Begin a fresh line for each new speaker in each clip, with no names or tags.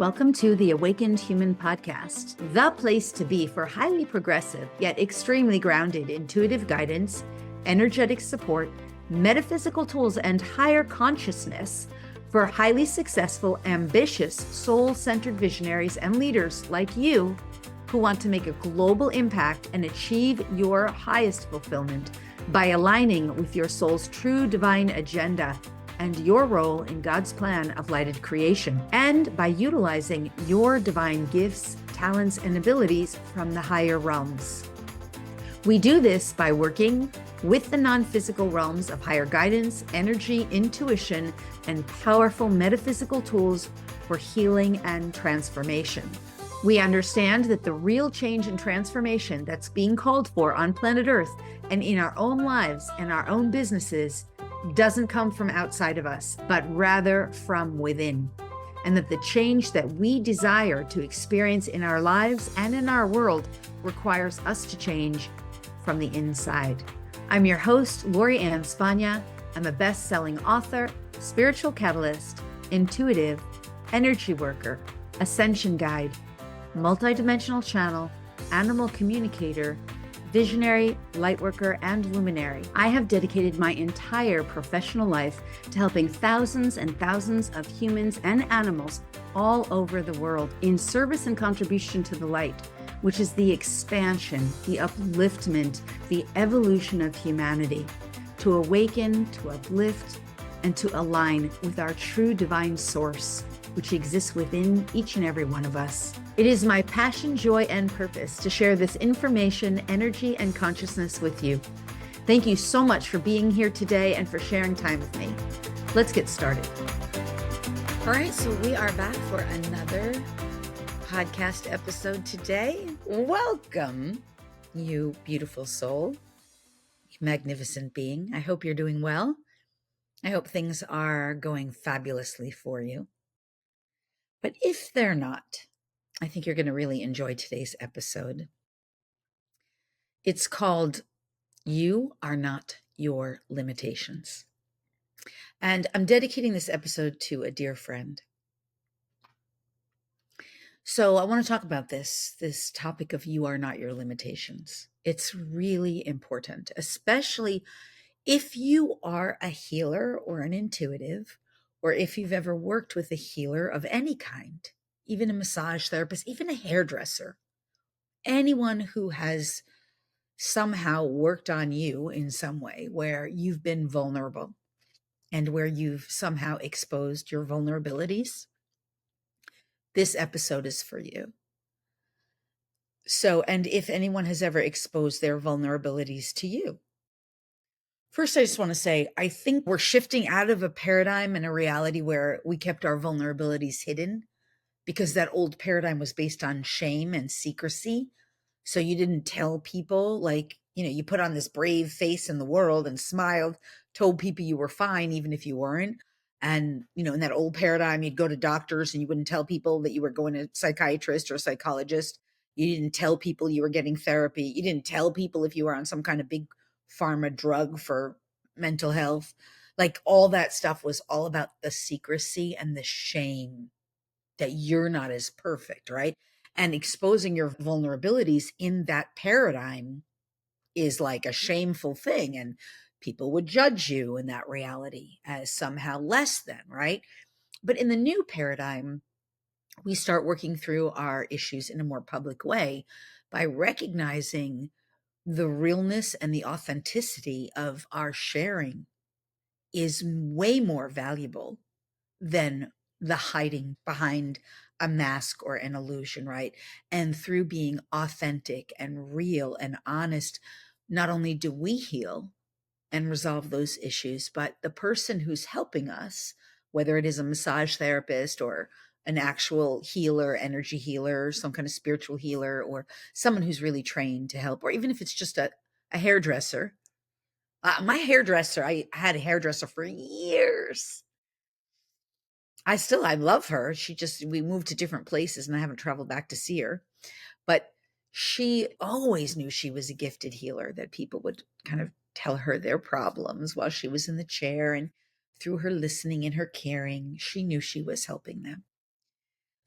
Welcome to the Awakened Human Podcast, the place to be for highly progressive yet extremely grounded intuitive guidance, energetic support, metaphysical tools, and higher consciousness for highly successful, ambitious, soul-centered visionaries and leaders like you who want to make a global impact and achieve your highest fulfillment by aligning with your soul's true divine agenda and your role in God's plan of lighted creation, and by utilizing your divine gifts, talents, and abilities from the higher realms. We do this by working with the non-physical realms of higher guidance, energy, intuition, and powerful metaphysical tools for healing and transformation. We understand that the real change and transformation that's being called for on planet Earth and in our own lives and our own businesses doesn't come from outside of us, but rather from within. And that the change that we desire to experience in our lives and in our world requires us to change from the inside. I'm your host, Lori Ann Spagna. I'm a best-selling author, spiritual catalyst, intuitive, energy worker, ascension guide, multidimensional channel, animal communicator, visionary, lightworker, and luminary. I have dedicated my entire professional life to helping thousands and thousands of humans and animals all over the world in service and contribution to the light, which is the expansion, the upliftment, the evolution of humanity, to awaken, to uplift, and to align with our true divine source, which exists within each and every one of us. It is my passion, joy, and purpose to share this information, energy, and consciousness with you. Thank you so much for being here today and for sharing time with me. Let's get started. All right, so we are back for another podcast episode today. Welcome, you beautiful soul, you magnificent being. I hope you're doing well. I hope things are going fabulously for you. But if they're not, I think you're going to really enjoy today's episode. It's called You Are Not Your Limitations. And I'm dedicating this episode to a dear friend. So I want to talk about this topic of you are not your limitations. It's really important, especially if you are a healer or an intuitive, or if you've ever worked with a healer of any kind, even a massage therapist, even a hairdresser, anyone who has somehow worked on you in some way where you've been vulnerable and where you've somehow exposed your vulnerabilities, this episode is for you. So, and if anyone has ever exposed their vulnerabilities to you, first, I just want to say, I think we're shifting out of a paradigm and a reality where we kept our vulnerabilities hidden because that old paradigm was based on shame and secrecy. So you didn't tell people, like, you put on this brave face in the world and smiled, told people you were fine, even if you weren't. And, in that old paradigm, you'd go to doctors and you wouldn't tell people that you were going to a psychiatrist or a psychologist. You didn't tell people you were getting therapy. You didn't tell people if you were on some kind of big pharma drug for mental health. Like, all that stuff was all about the secrecy and the shame that you're not as perfect, right? And exposing your vulnerabilities in that paradigm is like a shameful thing. And people would judge you in that reality as somehow less than, right? But in the new paradigm, we start working through our issues in a more public way by recognizing the realness and the authenticity of our sharing is way more valuable than the hiding behind a mask or an illusion, right? And through being authentic and real and honest, not only do we heal and resolve those issues, but the person who's helping us, whether it is a massage therapist or an actual healer, energy healer, some kind of spiritual healer, or someone who's really trained to help, or even if it's just a hairdresser. My hairdresser, I had a hairdresser for years. I love her. We moved to different places and I haven't traveled back to see her, but she always knew she was a gifted healer, that people would kind of tell her their problems while she was in the chair, and through her listening and her caring, she knew she was helping them.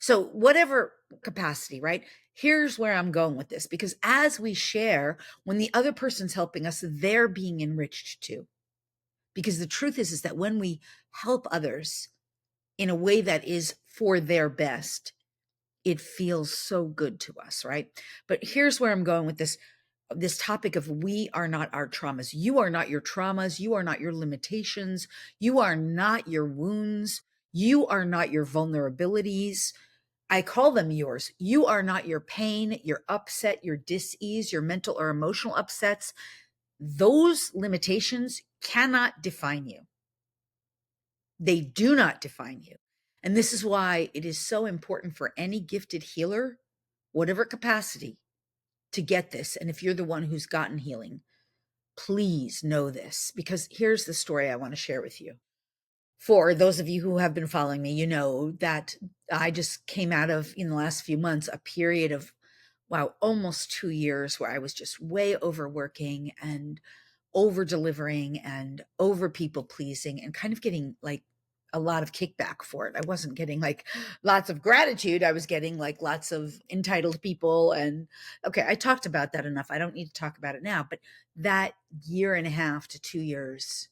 So, whatever capacity, right? Here's where I'm going with this, because as we share, when the other person's helping us, they're being enriched too. Because the truth is that when we help others in a way that is for their best, it feels so good to us, right? But here's where I'm going with this topic of we are not our traumas. You are not your traumas. You are not your limitations. You are not your wounds. You are not your vulnerabilities. I call them yours. You are not your pain, your upset, your dis-ease, your mental or emotional upsets. Those limitations cannot define you. They do not define you. And this is why it is so important for any gifted healer, whatever capacity, to get this. And if you're the one who's gotten healing, please know this, because here's the story I want to share with you. For those of you who have been following me, you know that I just came out of, in the last few months, a period of, wow, almost 2 years where I was just way overworking and over delivering and over people pleasing and kind of getting like a lot of kickback for it. I wasn't getting like lots of gratitude. I was getting like lots of entitled people. And okay, I talked about that enough. I don't need to talk about it now. But that year and a half to 2 years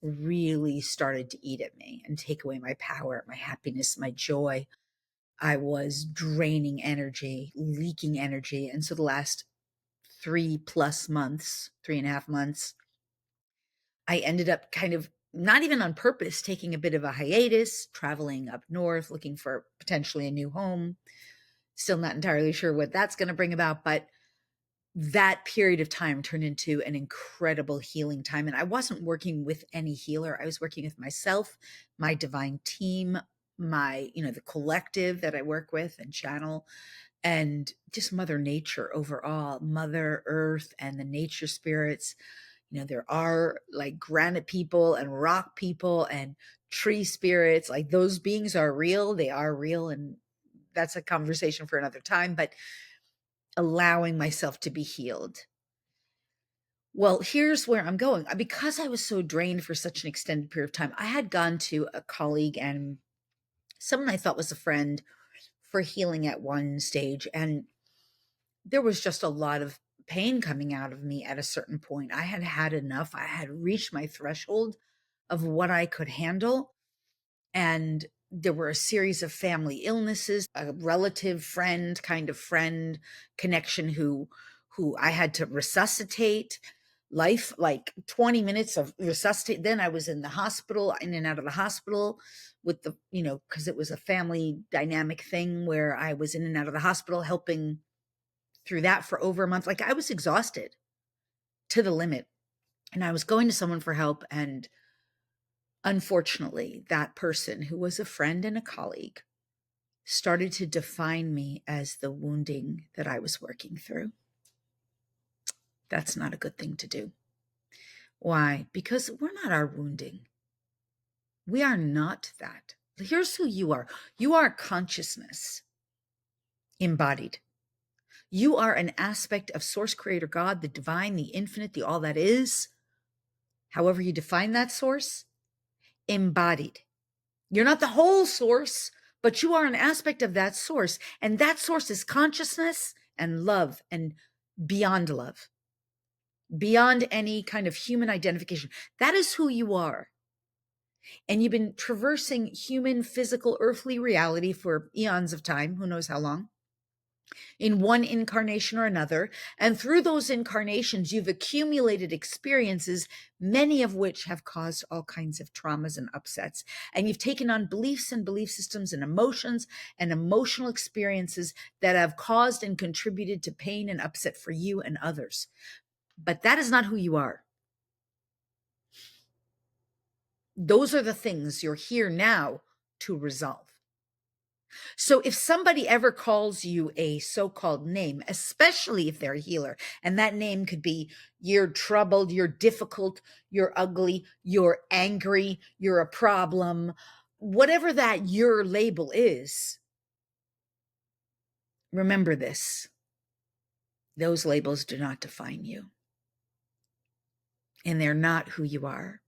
really started to eat at me and take away my power, my happiness, my joy. I was draining energy, leaking energy. And so the last 3+ months, 3.5 months, I ended up kind of not even on purpose taking a bit of a hiatus, traveling up north, looking for potentially a new home. Still not entirely sure what that's going to bring about, but that period of time turned into an incredible healing time. And I wasn't working with any healer. I was working with myself, my divine team, the collective that I work with and channel, and just Mother Nature overall, Mother Earth and the nature spirits. There are like granite people and rock people and tree spirits. Like those beings are real. They are real. And that's a conversation for another time, but allowing myself to be healed. Well, here's where I'm going. Because I was so drained for such an extended period of time, I had gone to a colleague and someone I thought was a friend for healing at one stage. And there was just a lot of pain coming out of me at a certain point. I had had enough. I had reached my threshold of what I could handle. And there were a series of family illnesses, a relative friend connection who I had to resuscitate life, like 20 minutes of resuscitate. Then I was in the hospital, in and out of the hospital with because it was a family dynamic thing where I was in and out of the hospital helping through that for over a month. Like I was exhausted to the limit and I was going to someone for help. And unfortunately, that person who was a friend and a colleague started to define me as the wounding that I was working through. That's not a good thing to do. Why? Because we're not our wounding. We are not that. Here's who you are. You are consciousness embodied. You are an aspect of Source, Creator, God, the divine, the infinite, the all that is. However you define that source, embodied. You're not the whole source, but you are an aspect of that source. And that source is consciousness and love and beyond love, beyond any kind of human identification. That is who you are. And you've been traversing human, physical, earthly reality for eons of time, who knows how long, in one incarnation or another. And through those incarnations, you've accumulated experiences, many of which have caused all kinds of traumas and upsets. And you've taken on beliefs and belief systems and emotions and emotional experiences that have caused and contributed to pain and upset for you and others. But that is not who you are. Those are the things you're here now to resolve. So if somebody ever calls you a so-called name, especially if they're a healer, and that name could be you're troubled, you're difficult, you're ugly, you're angry, you're a problem, whatever that your label is, remember this. Those labels do not define you. And they're not who you are.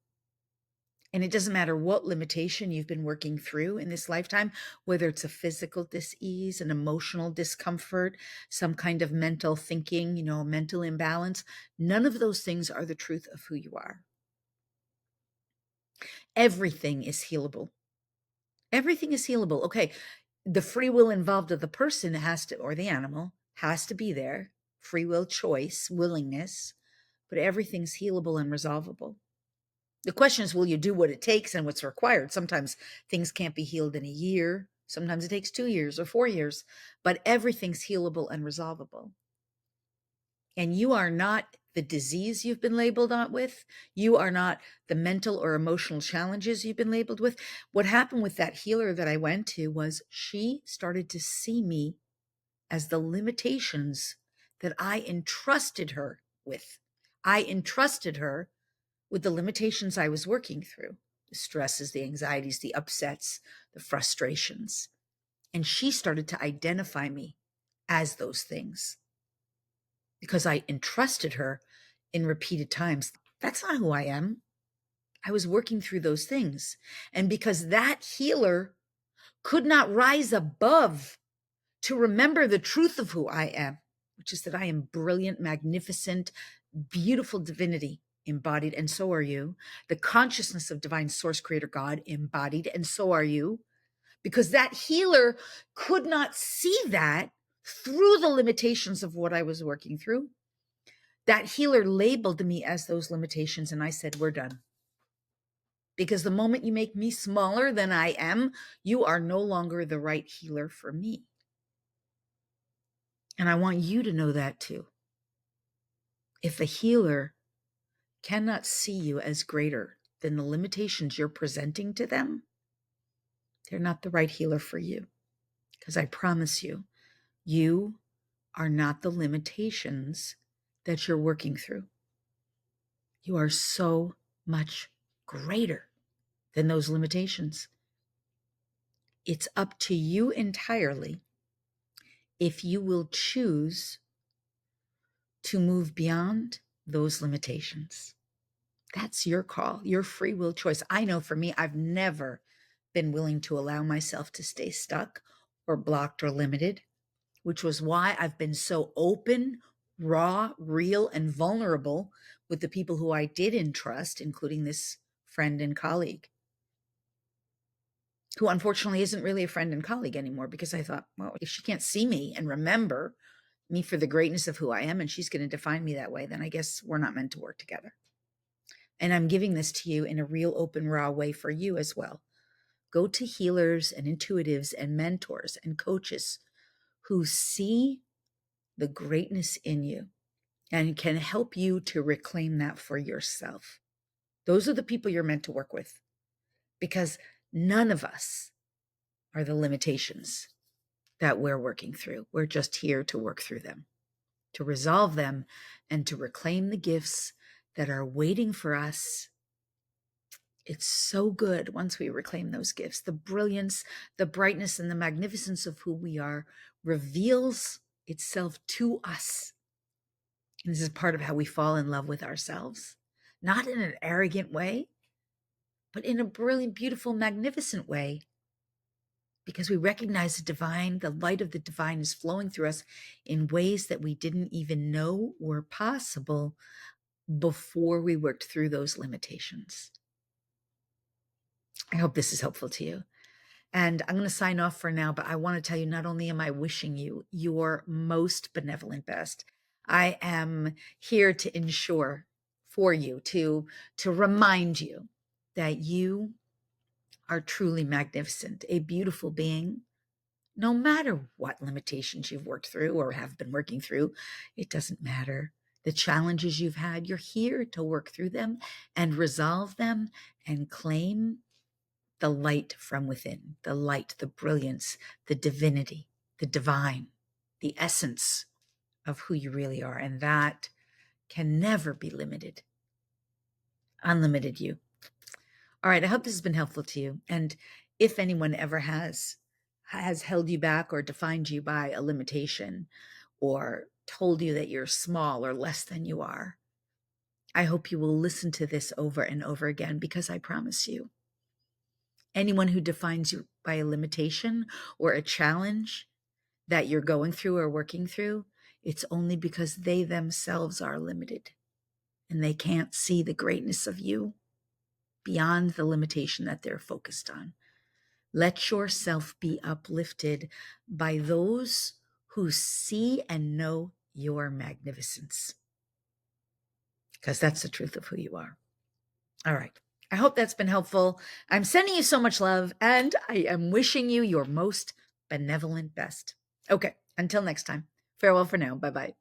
And it doesn't matter what limitation you've been working through in this lifetime, whether it's a physical dis-ease, an emotional discomfort, some kind of mental thinking, a mental imbalance. None of those things are the truth of who you are. Everything is healable. Everything is healable. Okay, the free will involved of the person or the animal has to be there. Free will, choice, willingness, but everything's healable and resolvable. The question is, will you do what it takes and what's required? Sometimes things can't be healed in a year. Sometimes it takes 2 years or 4 years, but everything's healable and resolvable. And you are not the disease you've been labeled on with. You are not the mental or emotional challenges you've been labeled with. What happened with that healer that I went to was she started to see me as the limitations that I entrusted her with. I entrusted her with the limitations I was working through, the stresses, the anxieties, the upsets, the frustrations. And she started to identify me as those things because I entrusted her in repeated times. That's not who I am. I was working through those things. And because that healer could not rise above to remember the truth of who I am, which is that I am brilliant, magnificent, beautiful divinity embodied, and so are you. The consciousness of divine source creator God embodied, and so are you. Because that healer could not see that through the limitations of what I was working through. That healer labeled me as those limitations, and I said, we're done. Because the moment you make me smaller than I am, you are no longer the right healer for me. And I want you to know that too. If a healer cannot see you as greater than the limitations you're presenting to them, they're not the right healer for you. Because I promise you, you are not the limitations that you're working through. You are so much greater than those limitations. It's up to you entirely if you will choose to move beyond those limitations. That's your call, your free will choice. I know for me, I've never been willing to allow myself to stay stuck or blocked or limited, which was why I've been so open, raw, real, and vulnerable with the people who I did entrust, including this friend and colleague, who unfortunately isn't really a friend and colleague anymore, because I thought, well, if she can't see me and remember me for the greatness of who I am, and she's going to define me that way, then I guess we're not meant to work together. And I'm giving this to you in a real open, raw way for you as well. Go to healers and intuitives and mentors and coaches who see the greatness in you and can help you to reclaim that for yourself. Those are the people you're meant to work with, because none of us are the limitations that we're working through. We're just here to work through them, to resolve them, and to reclaim the gifts that are waiting for us. It's so good once we reclaim those gifts. The brilliance, the brightness, and the magnificence of who we are reveals itself to us. And this is part of how we fall in love with ourselves, not in an arrogant way, but in a brilliant, beautiful, magnificent way, because we recognize the divine, the light of the divine is flowing through us in ways that we didn't even know were possible before we worked through those limitations. I hope this is helpful to you. And I'm going to sign off for now, but I want to tell you, not only am I wishing you your most benevolent best, I am here to ensure for you, to remind you that you are truly magnificent, a beautiful being. No matter what limitations you've worked through or have been working through, it doesn't matter. The challenges you've had, you're here to work through them and resolve them and claim the light from within, the light, the brilliance, the divinity, the divine, the essence of who you really are. And that can never be limited. Unlimited you. All right, I hope this has been helpful to you. And if anyone ever has held you back or defined you by a limitation or told you that you're small or less than you are, I hope you will listen to this over and over again, because I promise you, anyone who defines you by a limitation or a challenge that you're going through or working through, it's only because they themselves are limited and they can't see the greatness of you beyond the limitation that they're focused on. Let yourself be uplifted by those who see and know your magnificence, because that's the truth of who you are. All right. I hope that's been helpful. I'm sending you so much love, and I am wishing you your most benevolent best. Okay. Until next time. Farewell for now. Bye-bye.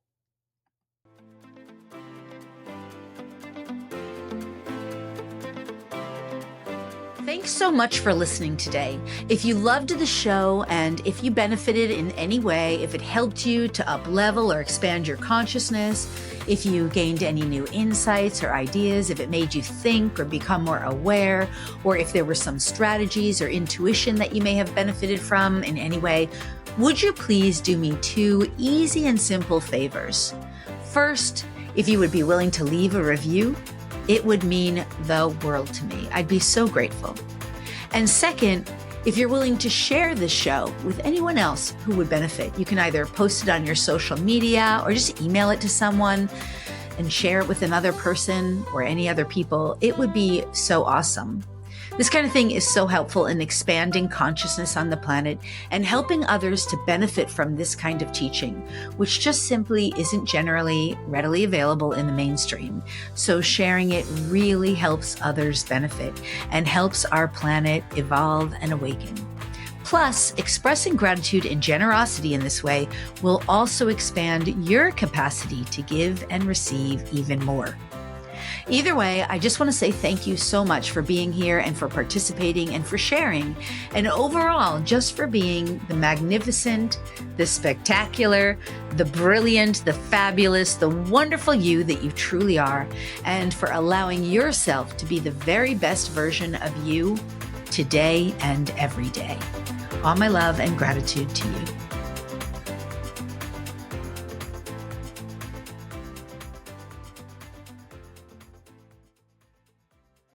Thanks so much for listening today. If you loved the show and if you benefited in any way, if it helped you to up-level or expand your consciousness, if you gained any new insights or ideas, if it made you think or become more aware, or if there were some strategies or intuition that you may have benefited from in any way, would you please do me 2 easy and simple favors? First, if you would be willing to leave a review, it would mean the world to me. I'd be so grateful. And second, if you're willing to share this show with anyone else who would benefit, you can either post it on your social media or just email it to someone and share it with another person or any other people. It would be so awesome. This kind of thing is so helpful in expanding consciousness on the planet and helping others to benefit from this kind of teaching, which just simply isn't generally readily available in the mainstream. So sharing it really helps others benefit and helps our planet evolve and awaken. Plus, expressing gratitude and generosity in this way will also expand your capacity to give and receive even more. Either way, I just want to say thank you so much for being here and for participating and for sharing, and overall, just for being the magnificent, the spectacular, the brilliant, the fabulous, the wonderful you that you truly are, and for allowing yourself to be the very best version of you today and every day. All my love and gratitude to you.